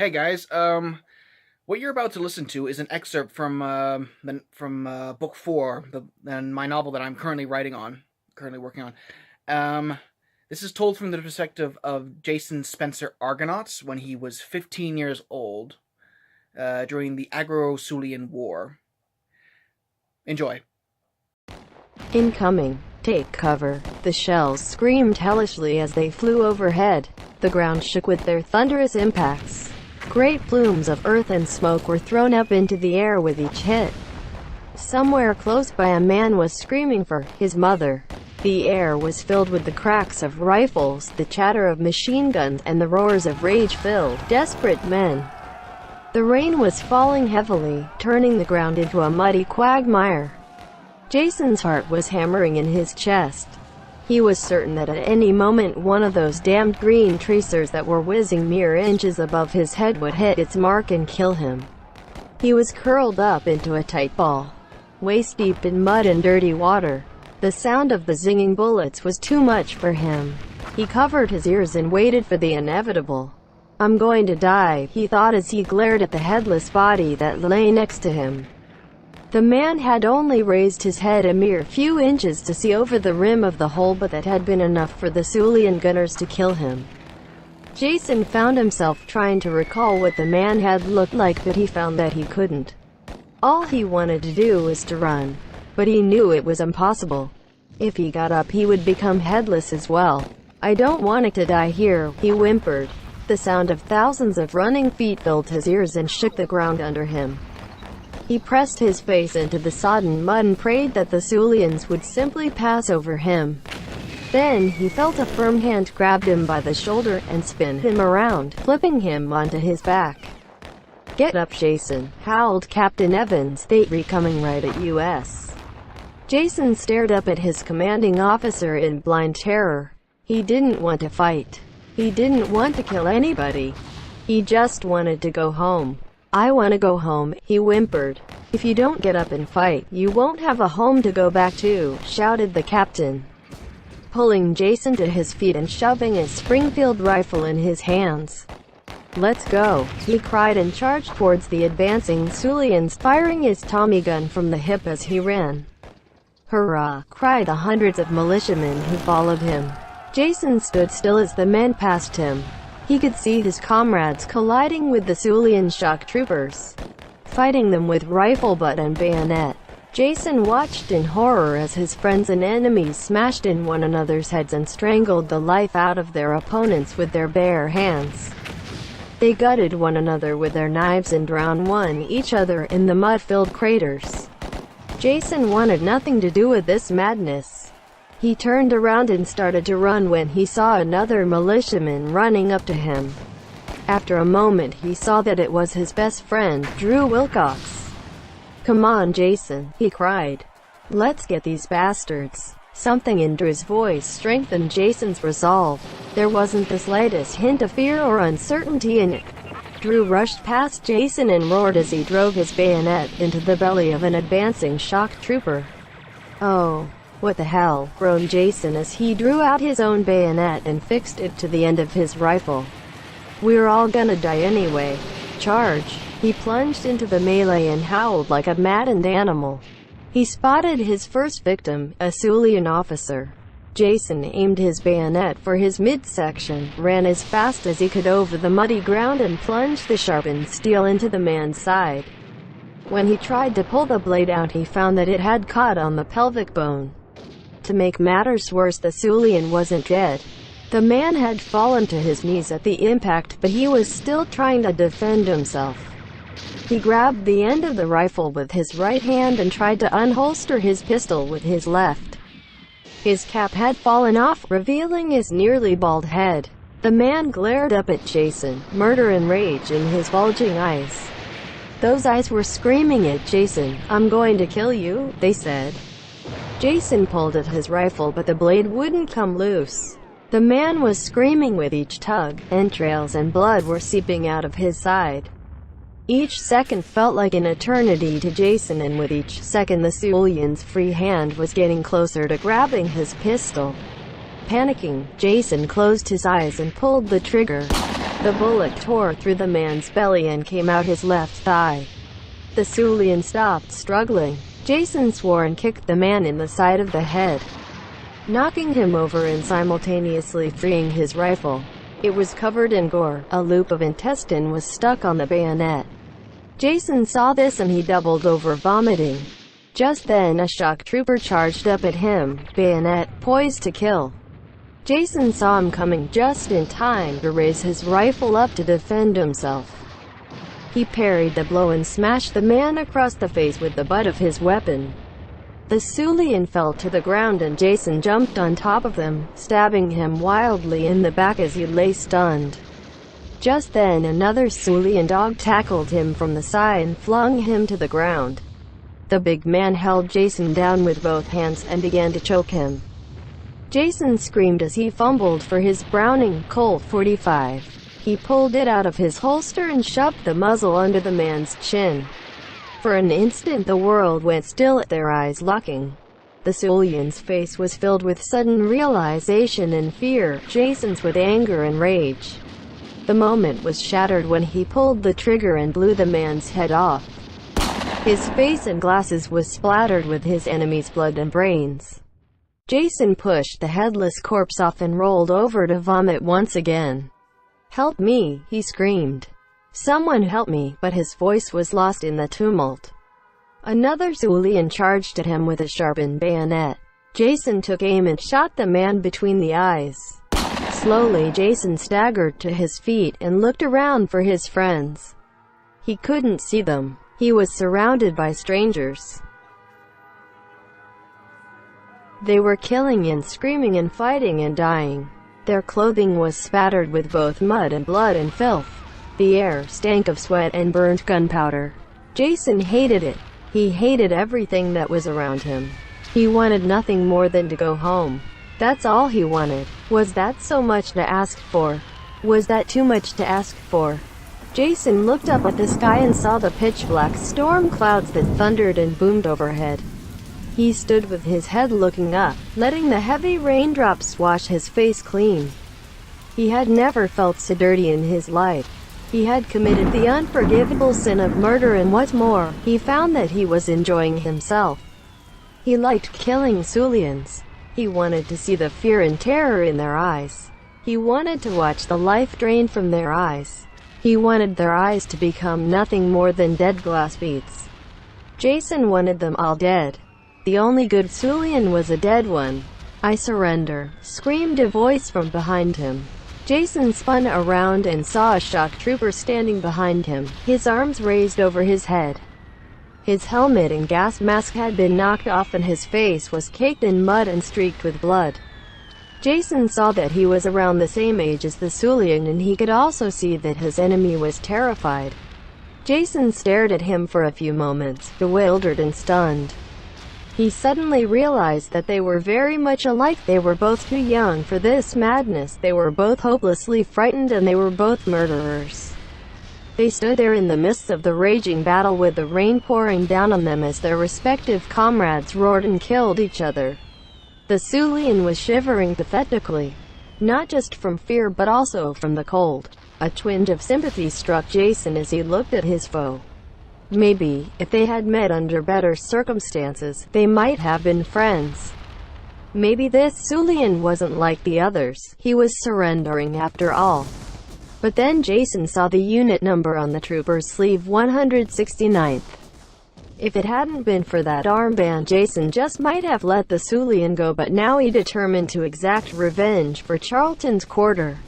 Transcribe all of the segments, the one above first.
Hey guys, what you're about to listen to is an excerpt from book four, and my novel that I'm currently working on. Um, this is told from the perspective of Jason Spencer Argonauts when he was 15 years old during the Agro-Sulian War. Enjoy. Incoming. Take cover. The shells screamed hellishly as they flew overhead. The ground shook with their thunderous impacts. Great plumes of earth and smoke were thrown up into the air with each hit. Somewhere close by a man was screaming for his mother. The air was filled with the cracks of rifles, the chatter of machine guns, and the roars of rage-filled, desperate men. The rain was falling heavily, turning the ground into a muddy quagmire. Jason's heart was hammering in his chest. He was certain that at any moment one of those damned green tracers that were whizzing mere inches above his head would hit its mark and kill him. He was curled up into a tight ball, waist-deep in mud and dirty water. The sound of the zinging bullets was too much for him. He covered his ears and waited for the inevitable. "I'm going to die," he thought as he glared at the headless body that lay next to him. The man had only raised his head a mere few inches to see over the rim of the hole, but that had been enough for the Sulian gunners to kill him. Jason found himself trying to recall what the man had looked like, but he found that he couldn't. All he wanted to do was to run, but he knew it was impossible. If he got up, he would become headless as well. "I don't want it to die here," he whimpered. The sound of thousands of running feet filled his ears and shook the ground under him. He pressed his face into the sodden mud and prayed that the Sulians would simply pass over him. Then he felt a firm hand grab him by the shoulder and spin him around, flipping him onto his back. "Get up, Jason," howled Captain Evans. "They're coming right at us." Jason stared up at his commanding officer in blind terror. He didn't want to fight. He didn't want to kill anybody. He just wanted to go home. "I want to go home," he whimpered. "If you don't get up and fight, you won't have a home to go back to," shouted the captain, pulling Jason to his feet and shoving his Springfield rifle in his hands. "Let's go," he cried and charged towards the advancing Sulians, firing his Tommy gun from the hip as he ran. "Hurrah!" cried the hundreds of militiamen who followed him. Jason stood still as the men passed him. He could see his comrades colliding with the Sulian shock troopers, fighting them with rifle butt and bayonet. Jason watched in horror as his friends and enemies smashed in one another's heads and strangled the life out of their opponents with their bare hands. They gutted one another with their knives and drowned each other in the mud-filled craters. Jason wanted nothing to do with this madness. He turned around and started to run when he saw another militiaman running up to him. After a moment he saw that it was his best friend, Drew Wilcox. "Come on, Jason," he cried. "Let's get these bastards." Something in Drew's voice strengthened Jason's resolve. There wasn't the slightest hint of fear or uncertainty in it. Drew rushed past Jason and roared as he drove his bayonet into the belly of an advancing shock trooper. "Oh, what the hell," groaned Jason as he drew out his own bayonet and fixed it to the end of his rifle. "We're all gonna die anyway. Charge!" He plunged into the melee and howled like a maddened animal. He spotted his first victim, a Sulian officer. Jason aimed his bayonet for his midsection, ran as fast as he could over the muddy ground and plunged the sharpened steel into the man's side. When he tried to pull the blade out, he found that it had caught on the pelvic bone. To make matters worse, the Sulian wasn't dead. The man had fallen to his knees at the impact, but he was still trying to defend himself. He grabbed the end of the rifle with his right hand and tried to unholster his pistol with his left. His cap had fallen off, revealing his nearly bald head. The man glared up at Jason, murder and rage in his bulging eyes. Those eyes were screaming at Jason. "I'm going to kill you," they said. Jason pulled at his rifle, but the blade wouldn't come loose. The man was screaming with each tug. Entrails and blood were seeping out of his side. Each second felt like an eternity to Jason, and with each second the Sulian's free hand was getting closer to grabbing his pistol. Panicking, Jason closed his eyes and pulled the trigger. The bullet tore through the man's belly and came out his left thigh. The Sulian stopped struggling. Jason swore and kicked the man in the side of the head, knocking him over and simultaneously freeing his rifle. It was covered in gore. A loop of intestine was stuck on the bayonet. Jason saw this and he doubled over, vomiting. Just then a shock trooper charged up at him, bayonet poised to kill. Jason saw him coming just in time to raise his rifle up to defend himself. He parried the blow and smashed the man across the face with the butt of his weapon. The Sulian fell to the ground and Jason jumped on top of him, stabbing him wildly in the back as he lay stunned. Just then another Sulian dog tackled him from the side and flung him to the ground. The big man held Jason down with both hands and began to choke him. Jason screamed as he fumbled for his Browning Colt 45. He pulled it out of his holster and shoved the muzzle under the man's chin. For an instant the world went still, their eyes locking. The Sulian's face was filled with sudden realization and fear, Jason's with anger and rage. The moment was shattered when he pulled the trigger and blew the man's head off. His face and glasses was splattered with his enemy's blood and brains. Jason pushed the headless corpse off and rolled over to vomit once again. "Help me," he screamed. "Someone help me," but his voice was lost in the tumult. Another Sulian charged at him with a sharpened bayonet. Jason took aim and shot the man between the eyes. Slowly Jason staggered to his feet and looked around for his friends. He couldn't see them. He was surrounded by strangers. They were killing and screaming and fighting and dying. Their clothing was spattered with both mud and blood and filth. The air stank of sweat and burnt gunpowder. Jason hated it. He hated everything that was around him. He wanted nothing more than to go home. That's all he wanted. Was that so much to ask for? Was that too much to ask for? Jason looked up at the sky and saw the pitch-black storm clouds that thundered and boomed overhead. He stood with his head looking up, letting the heavy raindrops wash his face clean. He had never felt so dirty in his life. He had committed the unforgivable sin of murder, and what more, he found that he was enjoying himself. He liked killing Sulians. He wanted to see the fear and terror in their eyes. He wanted to watch the life drain from their eyes. He wanted their eyes to become nothing more than dead glass beads. Jason wanted them all dead. The only good Sulian was a dead one. "I surrender," screamed a voice from behind him. Jason spun around and saw a shock trooper standing behind him, his arms raised over his head. His helmet and gas mask had been knocked off and his face was caked in mud and streaked with blood. Jason saw that he was around the same age as the Sulian, and he could also see that his enemy was terrified. Jason stared at him for a few moments, bewildered and stunned. He suddenly realized that they were very much alike. They were both too young for this madness, they were both hopelessly frightened, and they were both murderers. They stood there in the midst of the raging battle with the rain pouring down on them as their respective comrades roared and killed each other. The Sulian was shivering pathetically, not just from fear but also from the cold. A twinge of sympathy struck Jason as he looked at his foe. Maybe, if they had met under better circumstances, they might have been friends. Maybe this Sulian wasn't like the others. He was surrendering after all. But then Jason saw the unit number on the trooper's sleeve, 169th. If it hadn't been for that armband, Jason just might have let the Sulian go, but now he determined to exact revenge for Charlton's quarter.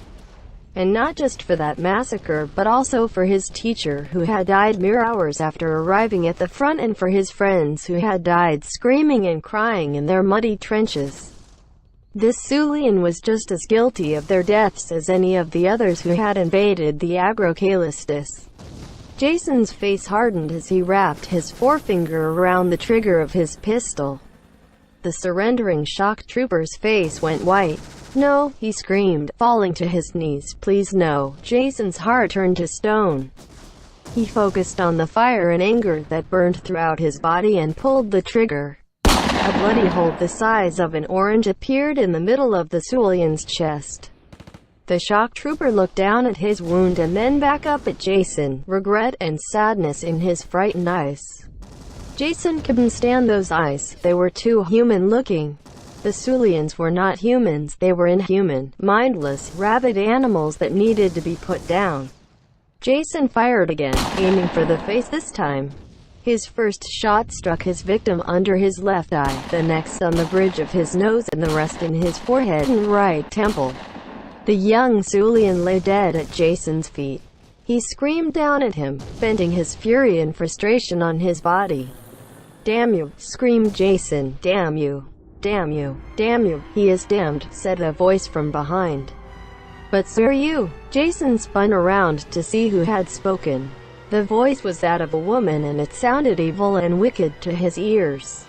And not just for that massacre, but also for his teacher who had died mere hours after arriving at the front, and for his friends who had died screaming and crying in their muddy trenches. This Sulian was just as guilty of their deaths as any of the others who had invaded the Agrocalistus. Jason's face hardened as he wrapped his forefinger around the trigger of his pistol. The surrendering shock trooper's face went white. "No," he screamed, falling to his knees. "Please no." Jason's heart turned to stone. He focused on the fire and anger that burned throughout his body and pulled the trigger. A bloody hole the size of an orange appeared in the middle of the Sulian's chest. The shock trooper looked down at his wound and then back up at Jason, regret and sadness in his frightened eyes. Jason couldn't stand those eyes, they were too human-looking. The Sulians were not humans, they were inhuman, mindless, rabid animals that needed to be put down. Jason fired again, aiming for the face this time. His first shot struck his victim under his left eye, the next on the bridge of his nose and the rest in his forehead and right temple. The young Sulian lay dead at Jason's feet. He screamed down at him, venting his fury and frustration on his body. "Damn you!" screamed Jason. "Damn you! Damn you! Damn you! He is damned," said a voice from behind. "But so are you." Jason spun around to see who had spoken. The voice was that of a woman and it sounded evil and wicked to his ears.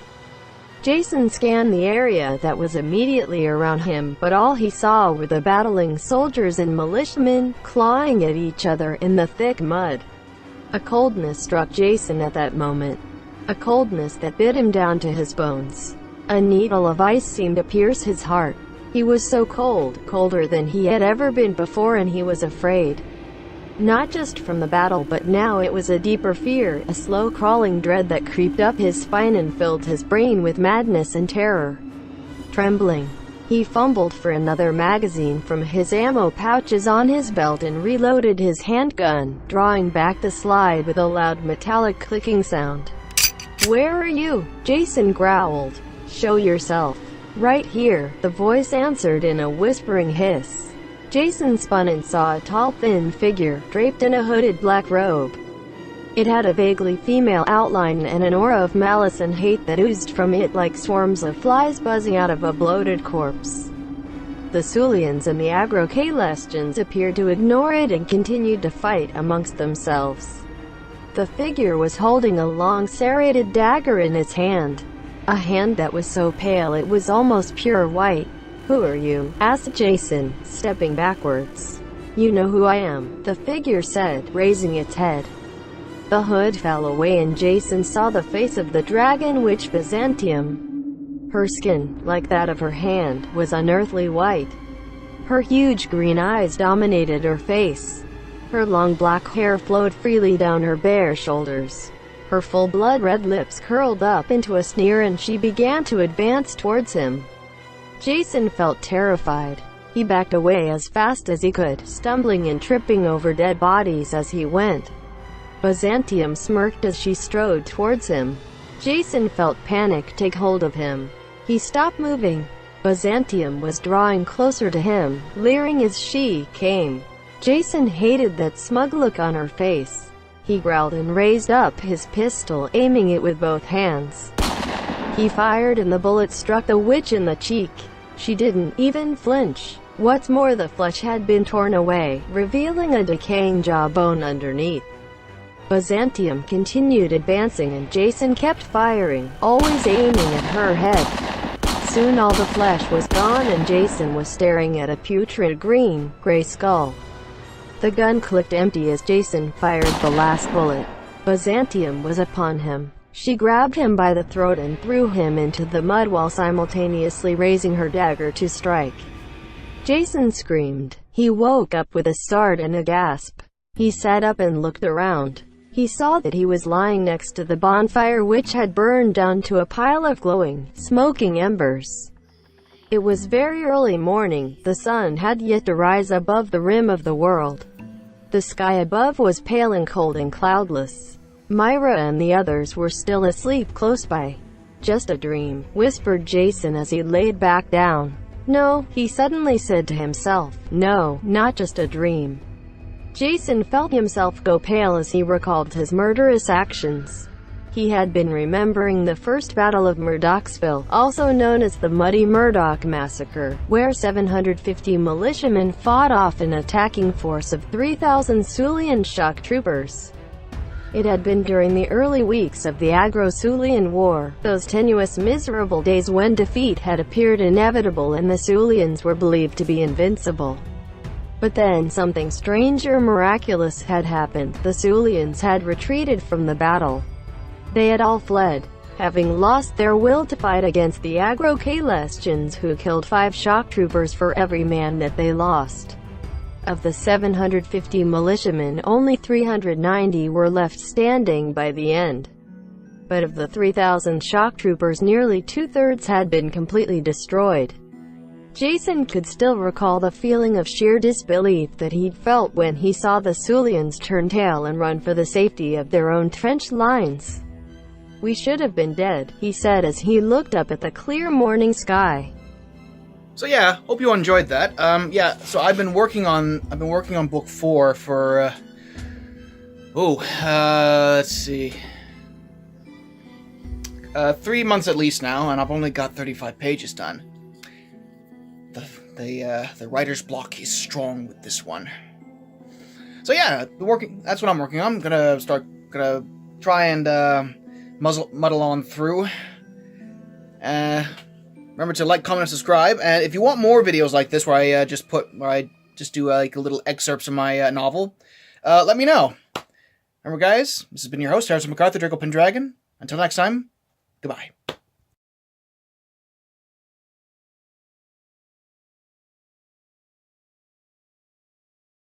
Jason scanned the area that was immediately around him, but all he saw were the battling soldiers and militiamen, clawing at each other in the thick mud. A coldness struck Jason at that moment. A coldness that bit him down to his bones. A needle of ice seemed to pierce his heart. He was so cold, colder than he had ever been before, and he was afraid. Not just from the battle, but now it was a deeper fear, a slow crawling dread that creeped up his spine and filled his brain with madness and terror. Trembling, he fumbled for another magazine from his ammo pouches on his belt and reloaded his handgun, drawing back the slide with a loud metallic clicking sound. "Where are you?" Jason growled. "Show yourself." "Right here," the voice answered in a whispering hiss. Jason spun and saw a tall, thin figure, draped in a hooded black robe. It had a vaguely female outline and an aura of malice and hate that oozed from it like swarms of flies buzzing out of a bloated corpse. The Sulians and the Agro-Caelestians appeared to ignore it and continued to fight amongst themselves. The figure was holding a long serrated dagger in its hand. A hand that was so pale it was almost pure white. "Who are you?" asked Jason, stepping backwards. "You know who I am," the figure said, raising its head. The hood fell away and Jason saw the face of the dragon witch Byzantium. Her skin, like that of her hand, was unearthly white. Her huge green eyes dominated her face. Her long black hair flowed freely down her bare shoulders. Her full blood-red lips curled up into a sneer and she began to advance towards him. Jason felt terrified. He backed away as fast as he could, stumbling and tripping over dead bodies as he went. Byzantium smirked as she strode towards him. Jason felt panic take hold of him. He stopped moving. Byzantium was drawing closer to him, leering as she came. Jason hated that smug look on her face. He growled and raised up his pistol, aiming it with both hands. He fired and the bullet struck the witch in the cheek. She didn't even flinch. What's more, the flesh had been torn away, revealing a decaying jawbone underneath. Byzantium continued advancing and Jason kept firing, always aiming at her head. Soon all the flesh was gone and Jason was staring at a putrid green-gray skull. The gun clicked empty as Jason fired the last bullet. Byzantium was upon him. She grabbed him by the throat and threw him into the mud while simultaneously raising her dagger to strike. Jason screamed. He woke up with a start and a gasp. He sat up and looked around. He saw that he was lying next to the bonfire which had burned down to a pile of glowing, smoking embers. It was very early morning. The sun had yet to rise above the rim of the world. The sky above was pale and cold and cloudless. Myra and the others were still asleep close by. "Just a dream," whispered Jason as he laid back down. "No," he suddenly said to himself. "No, not just a dream." Jason felt himself go pale as he recalled his murderous actions. He had been remembering the First Battle of Murdochsville, also known as the Muddy Murdoch Massacre, where 750 militiamen fought off an attacking force of 3,000 Sulian shock troopers. It had been during the early weeks of the Agro-Sulian War, those tenuous, miserable days when defeat had appeared inevitable and the Sulians were believed to be invincible. But then something strange or miraculous had happened. The Sulians had retreated from the battle. They had all fled, having lost their will to fight against the Agro-Caelestians, who killed 5 shock troopers for every man that they lost. Of the 750 militiamen, only 390 were left standing by the end. But of the 3,000 shock troopers, nearly two-thirds had been completely destroyed. Jason could still recall the feeling of sheer disbelief that he'd felt when he saw the Sulians turn tail and run for the safety of their own trench lines. "We should have been dead," he said as he looked up at the clear morning sky. So yeah, hope you enjoyed that. Yeah, so I've been working on book 4 for let's see, 3 months at least now, and I've only got 35 pages done. The writer's block is strong with this one. So yeah, that's what I'm working on. I'm gonna try and muddle on through. Remember to like, comment, and subscribe. And if you want more videos like this, where I just do like a little excerpts of my novel, let me know. Remember, guys, this has been your host, Harrison MacArthur, Draco Pendragon. Until next time, goodbye.